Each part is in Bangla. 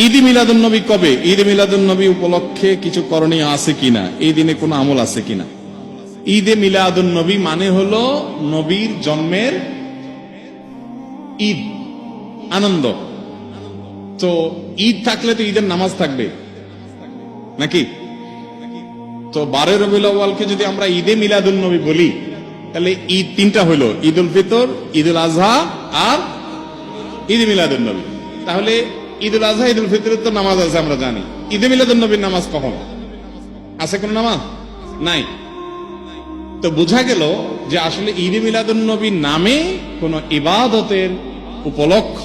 ঈদ মিলাদুন নবী কবে? ঈদ মিলাদুন নবী উপলক্ষে কিছু করণীয় আছে কিনা, এই দিনে কোনো আমল আছে কিনা? ঈদে মিলাদুন নবী মানে হলো নবীর জন্মের ঈদ, আনন্দ। তো ঈদ থাকলে তো ঈদের নামাজ থাকবে নাকি? তো 12 রবিউল আউয়ালকে যদি আমরা ঈদে মিলাদুন নবী বলি, তাহলে ঈদ তিনটা হলো, ঈদ উল ফিতর, ঈদ উল আজহা আর ঈদ মিলাদুন নবী। তাহলে ঈদ উল আজহা, ঈদ উল ফিতরের তো নামাজ আছে আমরা জানি, ঈদে মিলাদুন নবীর নামাজ কখন আছে? কোন নামাজ নাই। তো বোঝা গেল যে আসলে ঈদে মিলাদুন নবীর নামে কোন ইবাদতের উপলক্ষ,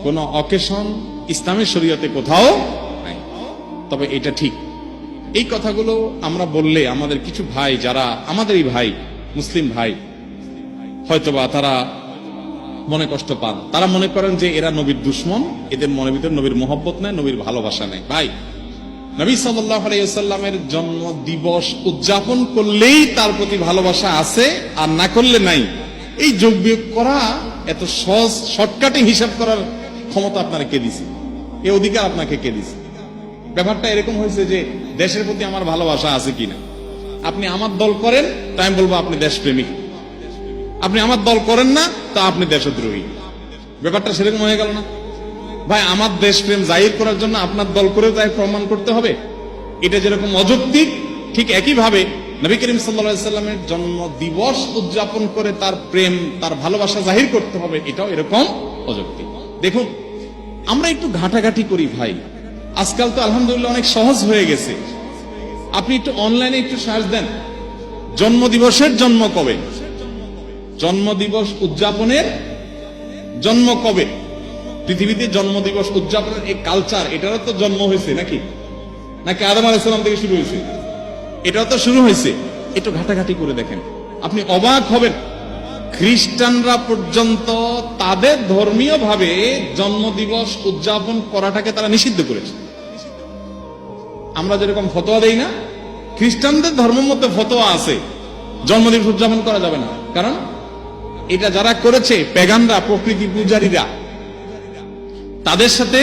কোন অকেশন ইসলামের শরীয়তে কোথাও নাই। তবে এটা ঠিক, এই কথাগুলো আমরা বললে আমাদের কিছু ভাই, যারা আমাদেরই ভাই, মুসলিম ভাই, হয়তোবা তারা মনে কষ্ট পান। তারা মনে করেন যে এরা নবীর দুশ্মন, এদের মনের ভিতরে নবীর মোহব্বত নেই, নবীর ভালোবাসা নেই। ভাই, নবী সাল্লাল্লাহু আলাইহি ওয়াসাল্লামের জন্ম দিবস উদযাপন করলেই তার প্রতি ভালোবাসা আছে, আর না করলে নাই। এই যোগ বিয়োগ করা, এত সহজ শর্টকাটে হিসাব করার ক্ষমতা আপনারা কে দিছে? এই অধিকার আপনাকে কে দিছে? ব্যাপারটা এরকম হয়েছে যে দেশের প্রতি আমার ভালোবাসা আছে কিনা। আপনি আমার দল করেন, তাই আমি বলবো আপনি দেশপ্রেমিক। আপনি আমার দল করেন না, তা আপনি দেশদ্রোহী। ব্যাপারটা সেরকম হয়ে গেল না? ভাই, আমার দেশপ্রেম জাহির করার জন্য আপনার দল করে তাই প্রমাণ করতে হবে? এটা যেরকম অযৌক্তিক, ঠিক একইভাবে নবী করিম সাল্লাল্লাহু আলাইহি ওয়াসাল্লামের জন্ম দিবস উদযাপন করে তার প্রেম, তার ভালোবাসা জাহির করতে হবে, এটাও এরকম অযৌক্তিক। দেখুন, আমরা একটু ঘাটাঘাটি করি ভাই। আজকাল তো আলহামদুলিল্লাহ অনেক সহজ হয়ে গেছে। আপনি একটু অনলাইনে একটু সার্চ দেন, জন্মদিবসের জন্ম কবে, জন্মদিবস উদযাপনের জন্ম কবে। পৃথিবীতে জন্মদিবস উদযাপনের এই কালচার, এটারও তো জন্ম হয়েছে নাকি? নাকি আদম আলাইহিস সালাম থেকে শুরু হয়েছে? এটাও তো শুরু হয়েছে। একটু ঘাটাঘাটি করে দেখেন, আপনি অবাক হবেন। খ্রিস্টানরা পর্যন্ত তাদের ধর্মীয় ভাবে জন্মদিবস উদযাপন করাটাকে তারা নিষিদ্ধ করেছে। আমরা যেরকম ফতোয়া দেই না, খ্রিস্টানদের ধর্মের মধ্যে ফতোয়া আছে জন্মদিবস উদযাপন করা যাবে না। কারণ এটা যারা করেছে পেগানরা, প্রকৃতি পূজারীরা, তাদের সাথে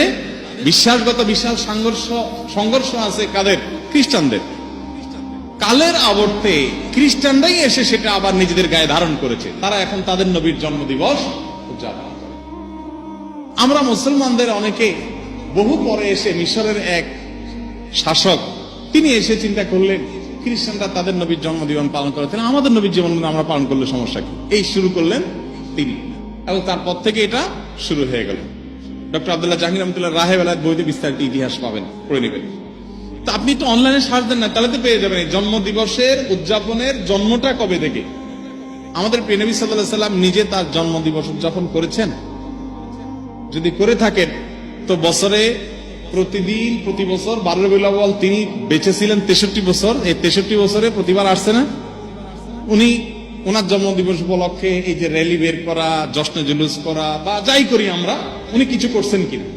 বিশ্বাসগত বিশাল সংঘর্ষ আছে। কাদের? খ্রিস্টানদের। কালের আবর্তে খ্রিস্টানরাই এসে সেটা আবার নিজেদের গায়ে ধারণ করেছে। তারা এখন তাদের নবীর জন্মদিবস উদযাপন করে। আমরা মুসলমানদের অনেকে বহু পরে এসে, মিশরের এক শাসক, তিনি এসে চিন্তা করলেন খ্রিস্টানরা তাদের নবীর জন্মদিবস পালন করে, তাহলে আমাদের নবীর জন্মদিন আমরা পালন করলে সমস্যা কি? এই শুরু করলেন তিনি, এবং তারপর থেকে এটা শুরু হয়ে গেল। ডক্টর আব্দুল্লাহ জাহাঙ্গীর রহমতুল্লাহ রাহে বেলায়েত বইতে বিস্তারিত ইতিহাস পাবেন, পড়ে নেবেন। তা আপনি তো অনলাইনে সার্চ দেন না, তাহলে তো পেয়ে যাবেন জন্মদিবসের উদযাপনের জন্মটা কবে থেকে। আমাদের প্রিয় নবী সাল্লাল্লাহু আলাইহি সাল্লাম নিজে তার জন্মদিবস উদযাপন করেছেন? যদি করে থাকেন, তো বছরে প্রতিদিন, প্রতি বছর 12 রবিউল আউয়াল তিনি বেঁচে ছিলেন 63 বছর। এই 63 বছরে প্রতিবার আসছে না? উনি ওনার জন্মদিবস উপলক্ষে এই যে র্যালি বের করা, জশ্নে জুলুস করা বা যাই করি আমরা, উনি কিছু করছেন কিনা?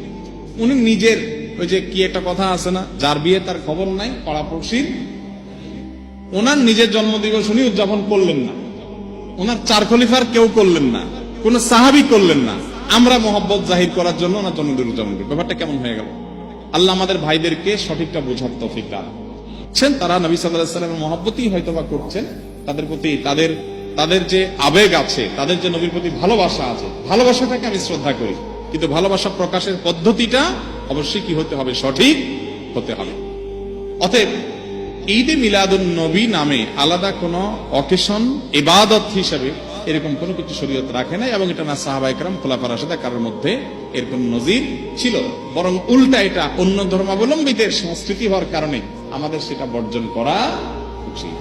উনি নিজের, ওই যে কি একটা কথা আছে না, যার বিয়ে তার খবর নাই, পাড়াপড়শির। ওনার নিজের জন্মদিবস উনি উদযাপন করলেন না, ওনার 4 খলিফার কেউ করলেন না, কোন সাহাবী করলেন না। আমরা মোহাব্বত জাহির করার জন্য ওনার জন্মদিন উদযাপন করি। ব্যাপারটা কেমন হয়ে গেল? আল্লাহ আমাদের ভাইদেরকে সঠিকটা বোঝার তৌফিক দান করছেন। তারা নবী সাল্লাল্লাহু আলাইহি ওয়াসাল্লামের মহব্বতই হয়তোবা করছেন, তাদের প্রতি তাদের যে আবেগ আছে, তাদের যে নবীর প্রতি ভালোবাসা আছে, ভালোবাসাটাকে আমি শ্রদ্ধা করি। কিন্তু ভালোবাসা প্রকাশের পদ্ধতিটা অবশ্যই কি হতে হবে? সঠিক হতে হবে। অতএব ঈদে মিলাদুন নবী নামে আলাদা কোনো অকেশন, ইবাদত হিসেবে এরকম কোনো কিছু শরীয়ত রাখে নাই, এবং এটা না সাহাবায়ে কেরাম, খুলাফায়ে রাশিদিন কারোর মধ্যে এর কোন নজির ছিল। বরং উল্টা, এটা অন্য ধর্মাবলম্বীদের সংস্কৃতি হওয়ার কারণে আমাদের সেটা বর্জন করা উচিত।